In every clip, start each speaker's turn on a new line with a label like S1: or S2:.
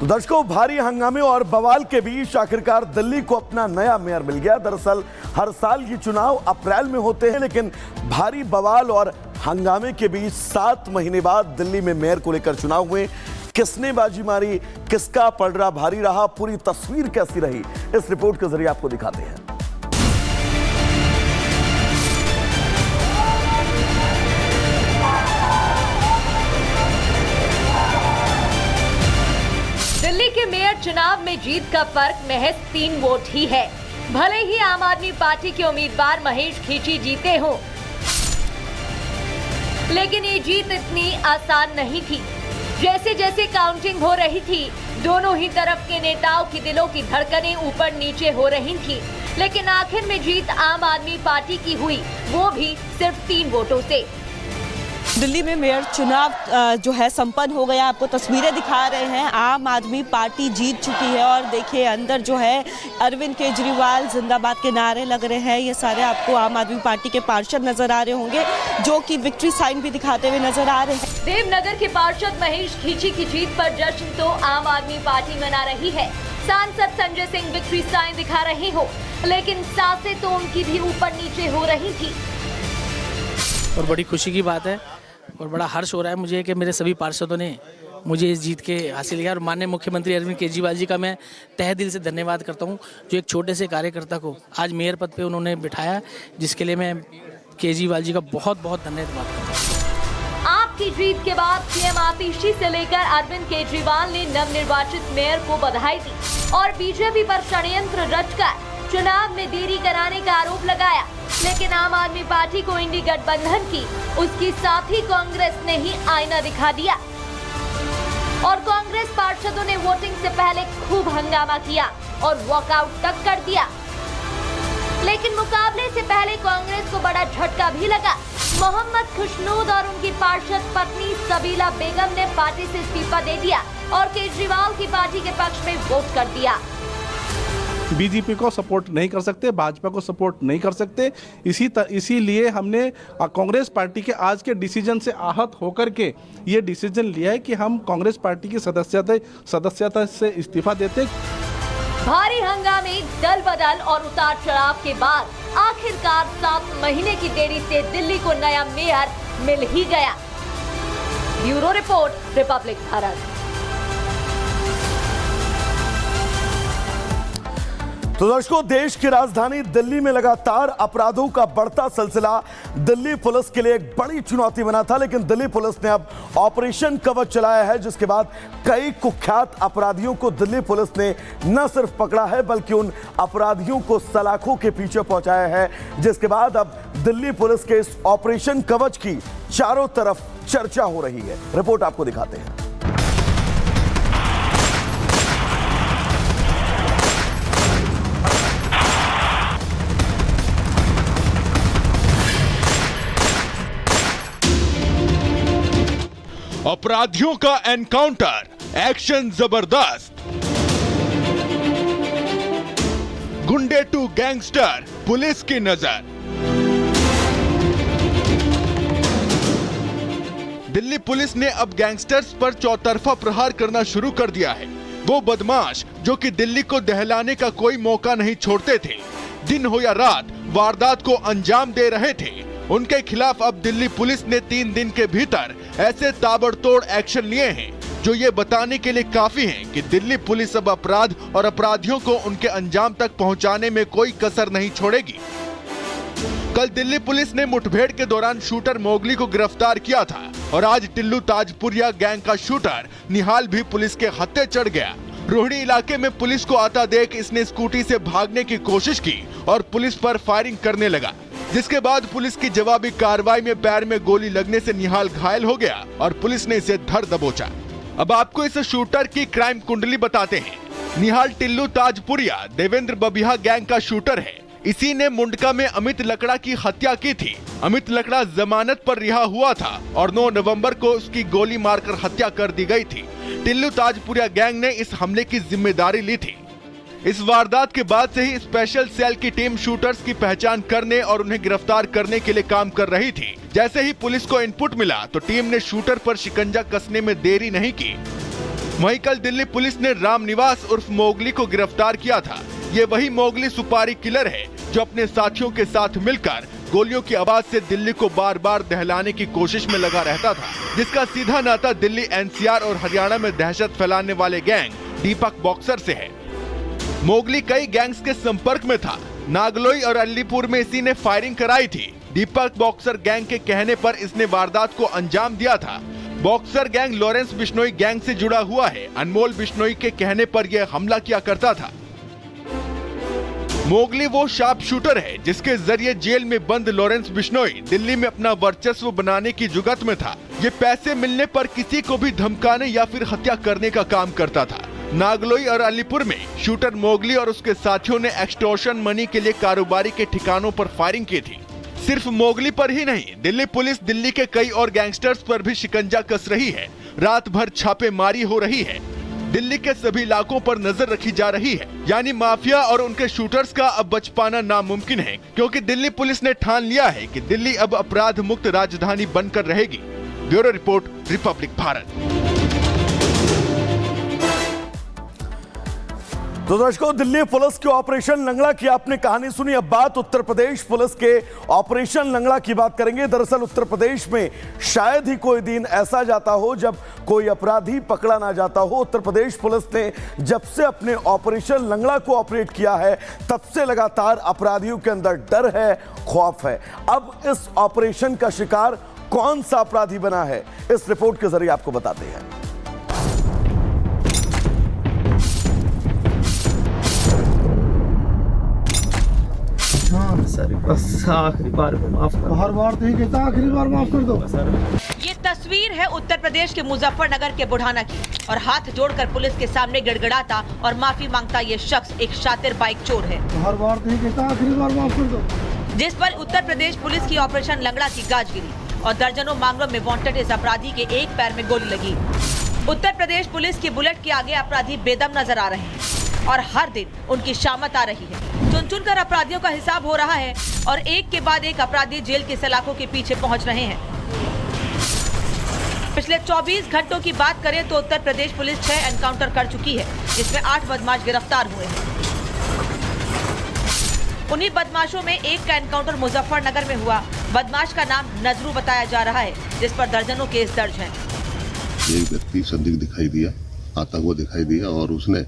S1: तो दर्शकों, भारी हंगामे और बवाल के बीच आखिरकार दिल्ली को अपना नया मेयर मिल गया। दरअसल हर साल ये चुनाव अप्रैल में होते हैं, लेकिन भारी बवाल और हंगामे के बीच 7 महीने बाद दिल्ली में मेयर को लेकर चुनाव हुए। किसने बाजी मारी, किसका पलड़ा भारी रहा, पूरी तस्वीर कैसी रही, इस रिपोर्ट के जरिए आपको दिखाते हैं।
S2: दिल्ली के मेयर चुनाव में जीत का फर्क महज 3 वोट ही है। भले ही आम आदमी पार्टी के उम्मीदवार महेश खींची जीते हों, लेकिन ये जीत इतनी आसान नहीं थी। जैसे जैसे काउंटिंग हो रही थी, दोनों ही तरफ के नेताओं की दिलों की धड़कनें ऊपर नीचे हो रही थी, लेकिन आखिर में जीत आम आदमी पार्टी की हुई, वो भी सिर्फ 3 वोटों से।
S3: दिल्ली में मेयर चुनाव जो है संपन्न हो गया। आपको तस्वीरें दिखा रहे हैं। आम आदमी पार्टी जीत चुकी है और देखिए अंदर जो है अरविंद केजरीवाल जिंदाबाद के नारे लग रहे हैं। ये सारे आपको आम आदमी पार्टी के पार्षद नजर आ रहे होंगे, जो कि विक्ट्री साइन भी दिखाते हुए नजर आ रहे हैं।
S2: देवनगर के पार्षद महेश खींची की जीत पर जश्न तो आम आदमी पार्टी मना रही है। सांसद संजय सिंह विक्ट्री साइन दिखा रहे हो, लेकिन सांसें तो उनकी भी ऊपर नीचे हो रही थी।
S4: और बड़ी खुशी की बात है और बड़ा हर्ष हो रहा है मुझे कि मेरे सभी पार्षदों ने मुझे इस जीत के हासिल किया। और माननीय मुख्यमंत्री अरविंद केजरीवाल जी का मैं तहे दिल से धन्यवाद करता हूं, जो एक छोटे से कार्यकर्ता को आज मेयर पद पे उन्होंने बिठाया, जिसके लिए मैं केजरीवाल जी का बहुत बहुत धन्यवाद करता हूँ।
S2: आपकी जीत के बाद सीएम आतिशी से लेकर अरविंद केजरीवाल ने नवनिर्वाचित मेयर को बधाई दी और बीजेपी पर षड्यंत्र रचकर चुनाव में देरी कराने का आरोप लगाया। लेकिन आम आदमी पार्टी को इंडी गठबंधन की उसकी साथी कांग्रेस ने ही आईना दिखा दिया और कांग्रेस पार्षदों ने वोटिंग से पहले खूब हंगामा किया और वॉकआउट तक कर दिया। लेकिन मुकाबले से पहले कांग्रेस को बड़ा झटका भी लगा। मोहम्मद खुशनूद और उनकी पार्षद पत्नी सबीला बेगम ने पार्टी से इस्तीफा दे दिया और केजरीवाल की पार्टी के पक्ष में वोट कर दिया।
S5: बीजेपी को सपोर्ट नहीं कर सकते, भाजपा को सपोर्ट नहीं कर सकते। इसीलिए हमने कांग्रेस पार्टी के आज के डिसीजन से आहत होकर के ये डिसीजन लिया है कि हम कांग्रेस पार्टी की सदस्यता से इस्तीफा देते।
S2: भारी हंगामे, दल बदल और उतार चढ़ाव के बाद आखिरकार 7 महीने की देरी से दिल्ली को नया मेयर मिल ही गया। Bureau report, Republic Bharat.
S1: तो दर्शकों, देश की राजधानी दिल्ली में लगातार अपराधों का बढ़ता सिलसिला दिल्ली पुलिस के लिए एक बड़ी चुनौती बना था, लेकिन दिल्ली पुलिस ने अब ऑपरेशन कवच चलाया है, जिसके बाद कई कुख्यात अपराधियों को दिल्ली पुलिस ने न सिर्फ पकड़ा है, बल्कि उन अपराधियों को सलाखों के पीछे पहुंचाया है, जिसके बाद अब दिल्ली पुलिस के इस ऑपरेशन कवच की चारों तरफ चर्चा हो रही है। रिपोर्ट आपको दिखाते हैं।
S6: अपराधियों का एनकाउंटर, एक्शन जबरदस्त। गुंडे टू गैंगस्टर, पुलिस की नजर। दिल्ली पुलिस ने अब गैंगस्टर्स पर चौतरफा प्रहार करना शुरू कर दिया है। वो बदमाश जो कि दिल्ली को दहलाने का कोई मौका नहीं छोड़ते थे, दिन हो या रात वारदात को अंजाम दे रहे थे, उनके खिलाफ अब दिल्ली पुलिस ने 3 दिन के भीतर ऐसे ताबड़तोड़ एक्शन लिए हैं जो ये बताने के लिए काफी हैं कि दिल्ली पुलिस अब अपराध और अपराधियों को उनके अंजाम तक पहुंचाने में कोई कसर नहीं छोड़ेगी। कल दिल्ली पुलिस ने मुठभेड़ के दौरान शूटर मोगली को गिरफ्तार किया था और आज टिल्लू ताजपुरिया गैंग का शूटर निहाल भी पुलिस के हत्थे चढ़ गया। रोहिणी इलाके में पुलिस को आता देख इसने स्कूटी से भागने की कोशिश की और पुलिस पर फायरिंग करने लगा, जिसके बाद पुलिस की जवाबी कार्रवाई में पैर में गोली लगने से निहाल घायल हो गया और पुलिस ने इसे धर दबोचा। अब आपको इस शूटर की क्राइम कुंडली बताते हैं। निहाल टिल्लू ताजपुरिया देवेंद्र बबिया गैंग का शूटर है। इसी ने मुंडका में अमित लकड़ा की हत्या की थी। अमित लकड़ा जमानत पर रिहा हुआ था और 9 नवंबर को उसकी गोली मारकर हत्या कर दी गई थी। टिल्लू ताजपुरिया गैंग ने इस हमले की जिम्मेदारी ली थी। इस वारदात के बाद से ही स्पेशल सेल की टीम शूटर्स की पहचान करने और उन्हें गिरफ्तार करने के लिए काम कर रही थी। जैसे ही पुलिस को इनपुट मिला तो टीम ने शूटर पर शिकंजा कसने में देरी नहीं की। वहीं कल दिल्ली पुलिस ने रामनिवास उर्फ मोगली को गिरफ्तार किया था। ये वही मोगली सुपारी किलर है जो अपने साथियों के साथ मिलकर गोलियों की आवाज से दिल्ली को बार बार दहलाने की कोशिश में लगा रहता था, जिसका सीधा नाता दिल्ली एनसीआर और हरियाणा में दहशत फैलाने वाले गैंग दीपक बॉक्सर से है। मोगली कई गैंग्स के संपर्क में था। नागलोई और अलीपुर में इसी ने फायरिंग कराई थी। दीपक बॉक्सर गैंग के कहने पर इसने वारदात को अंजाम दिया था। Boxer gang Lawrence Bishnoi gang से जुड़ा हुआ है। अनमोल बिश्नोई के कहने पर यह हमला किया करता था। मोगली वो शार्प शूटर है जिसके जरिए जेल में बंद लॉरेंस बिश्नोई दिल्ली में अपना वर्चस्व बनाने की जुगत में था। ये पैसे मिलने पर किसी को भी धमकाने या फिर हत्या करने का काम करता था। नागलोई और अलीपुर में शूटर मोगली और उसके साथियों ने एक्सटॉर्शन मनी के लिए कारोबारी के ठिकानों पर फायरिंग की थी। सिर्फ मोगली पर ही नहीं, दिल्ली पुलिस दिल्ली के कई और गैंगस्टर्स पर भी शिकंजा कस रही है। रात भर छापेमारी हो रही है। दिल्ली के सभी इलाकों पर नजर रखी जा रही है। यानी माफिया और उनके शूटर्स का अब बच पाना नामुमकिन है, क्योंकि दिल्ली पुलिस ने ठान लिया है कि दिल्ली अब अपराध मुक्त राजधानी बनकर रहेगी। Bureau report, Republic Bharat.
S1: तो दर्शकों, दिल्ली पुलिस के ऑपरेशन लंगड़ा की आपने कहानी सुनी। अब बात उत्तर प्रदेश पुलिस के ऑपरेशन लंगड़ा की बात करेंगे। दरअसल उत्तर प्रदेश में शायद ही कोई दिन ऐसा जाता हो जब कोई अपराधी पकड़ा ना जाता हो। उत्तर प्रदेश पुलिस ने जब से अपने ऑपरेशन लंगड़ा को ऑपरेट किया है, तब से लगातार अपराधियों के अंदर डर है, खौफ है। अब इस ऑपरेशन का शिकार कौन सा अपराधी बना है, इस रिपोर्ट के जरिए आपको बताते हैं।
S7: सर बस आखिरी बार को माफ कर, हर बार तो ही कहता आखिरी बार माफ कर दो सर।
S8: ये तस्वीर है उत्तर प्रदेश के मुजफ्फरनगर के बुढ़ाना की, और हाथ जोड़कर पुलिस के सामने गिड़गिड़ाता और माफी मांगता ये शख्स एक शातिर बाइक चोर है।
S7: हर बार तो ही कहता आखिरी बार माफ कर दो।
S8: जिस पर उत्तर प्रदेश पुलिस की ऑपरेशन लंगड़ा की गाज गिरी और दर्जनों मामलों में वांटेड इस अपराधी के एक पैर में गोली लगी। उत्तर प्रदेश पुलिस की बुलेट के आगे अपराधी बेदम नजर आ रहे हैं और हर दिन उनकी शामत आ रही है। चुन चुन कर अपराधियों का हिसाब हो रहा है और एक के बाद एक अपराधी जेल की सलाखों के पीछे पहुंच रहे हैं। पिछले 24 घंटों की बात करें तो उत्तर प्रदेश पुलिस 6 एनकाउंटर कर चुकी है, जिसमें 8 बदमाश गिरफ्तार हुए हैं। उन्हीं बदमाशों में एक का एनकाउंटर मुजफ्फरनगर में हुआ। बदमाश का नाम नजरू बताया जा रहा है, जिस पर दर्जनों केस दर्ज हैं।
S9: एक व्यक्ति संदिग्ध दिखाई दिया, आता हुआ दिखाई दिया और उसने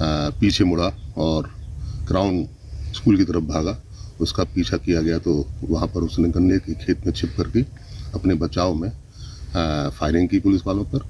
S9: पीछे मुड़ा और क्राउन स्कूल की तरफ भागा। उसका पीछा किया गया तो वहां पर उसने गन्ने के खेत में छिप करके अपने बचाव में फायरिंग की पुलिस वालों पर,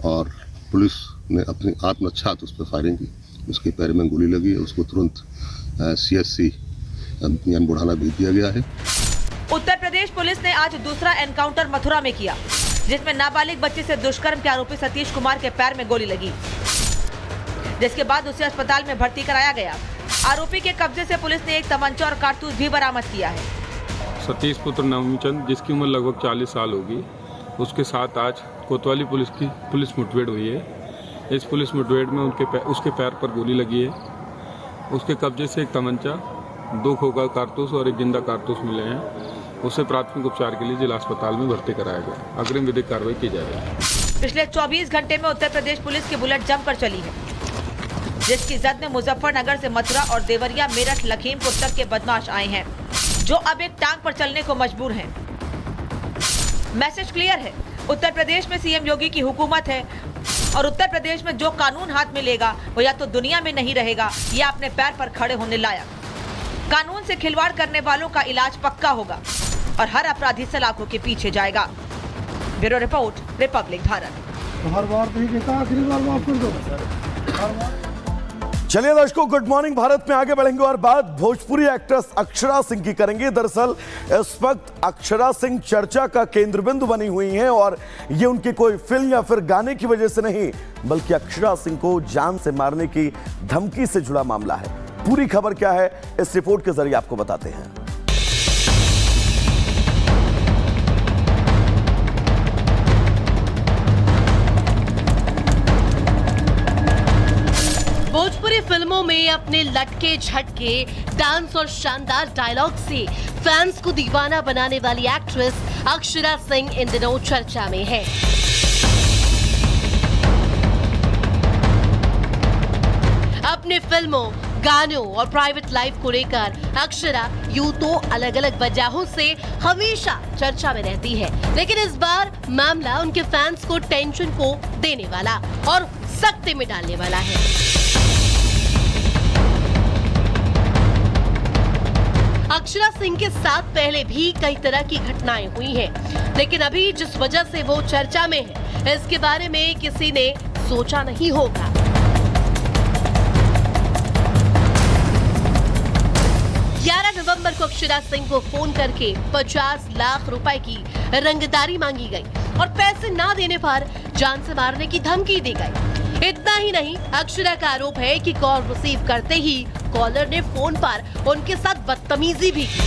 S9: और पुलिस ने अपनी आत्मरक्षा उस पर फायरिंग की। उसके पैर में गोली लगी है। उसको तुरंत CSC यानी बुढ़ाना भेज दिया गया है।
S8: उत्तर प्रदेश पुलिस ने आज दूसरा एनकाउंटर मथुरा में किया, जिसमें नाबालिग बच्चे से दुष्कर्म के आरोपी सतीश कुमार के पैर में गोली लगी, जिसके बाद उसे अस्पताल में भर्ती कराया गया। आरोपी के कब्जे से पुलिस ने एक तमंचा और कारतूस भी बरामद किया है।
S10: सतीश पुत्र नवचंद, जिसकी उम्र लगभग 40 साल होगी, उसके साथ आज कोतवाली पुलिस की पुलिस मुठभेड़ हुई है। इस पुलिस मुठभेड़ में उसके पैर पर गोली लगी है। उसके कब्जे से एक तमंचा, 2 खोखा कारतूस और एक जिंदा कारतूस मिले हैं। उसे प्राथमिक उपचार के लिए जिला अस्पताल में भर्ती कराया गया। अग्रिम विधिक कार्रवाई की जा रही है।
S8: पिछले 24 घंटे में उत्तर प्रदेश पुलिस की बुलेट जमकर चली है, जिसकी जद में मुजफ्फरनगर से मथुरा और देवरिया, मेरठ, लखीमपुर तक के बदमाश आए हैं, जो अब एक टांग पर चलने को मजबूर हैं। मैसेज क्लियर है, उत्तर प्रदेश में सीएम योगी की हुकूमत है और उत्तर प्रदेश में जो कानून हाथ में लेगा वो या तो दुनिया में नहीं रहेगा या अपने पैर पर खड़े होने लायक। कानून से खिलवाड़ करने वालों का इलाज पक्का होगा और हर अपराधी सलाखों के पीछे जाएगा। Bureau report, Republic Bharat.
S7: हर बार तो ही कहता आखिरी बार माफ कर दो।
S1: चलिए दर्शकों, गुड मॉर्निंग भारत में आगे बढ़ेंगे और बात भोजपुरी एक्ट्रेस अक्षरा सिंह की करेंगे। दरअसल इस वक्त अक्षरा सिंह चर्चा का केंद्र बिंदु बनी हुई हैं और ये उनकी कोई फिल्म या फिर गाने की वजह से नहीं, बल्कि अक्षरा सिंह को जान से मारने की धमकी से जुड़ा मामला है। पूरी खबर क्या है, इस रिपोर्ट के जरिए आपको बताते हैं।
S11: भोजपुरी फिल्मों में अपने लटके झटके डांस और शानदार डायलॉग से फैंस को दीवाना बनाने वाली एक्ट्रेस अक्षरा सिंह इन दिनों चर्चा में है। अपने फिल्मों, गानों और प्राइवेट लाइफ को लेकर अक्षरा यूं तो अलग अलग वजहों से हमेशा चर्चा में रहती है, लेकिन इस बार मामला उनके फैंस को टेंशन को देने वाला और सख्ती में डालने वाला है। अक्षरा सिंह के साथ पहले भी कई तरह की घटनाएं हुई हैं, लेकिन अभी जिस वजह से वो चर्चा में है, इसके बारे में किसी ने सोचा नहीं होगा। नवंबर को अक्षरा सिंह को फोन करके 50 लाख रुपए की रंगदारी मांगी गई और पैसे ना देने पर जान से मारने की धमकी दी गई। इतना ही नहीं, अक्षरा का आरोप है कि कॉल रिसीव करते ही कॉलर ने फोन पर उनके साथ बदतमीजी भी की।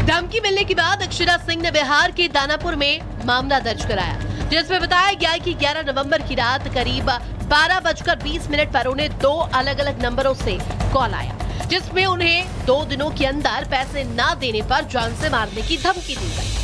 S11: धमकी मिलने के बाद अक्षरा सिंह ने बिहार के दानापुर में मामला दर्ज कराया, जिसमें बताया गया कि 11 नवंबर की रात करीब 12:20 पर उन्हें 2 अलग अलग नंबरों से कॉल आया, जिसमें उन्हें 2 दिनों के अंदर पैसे ना देने पर जान से मारने की धमकी दी गई।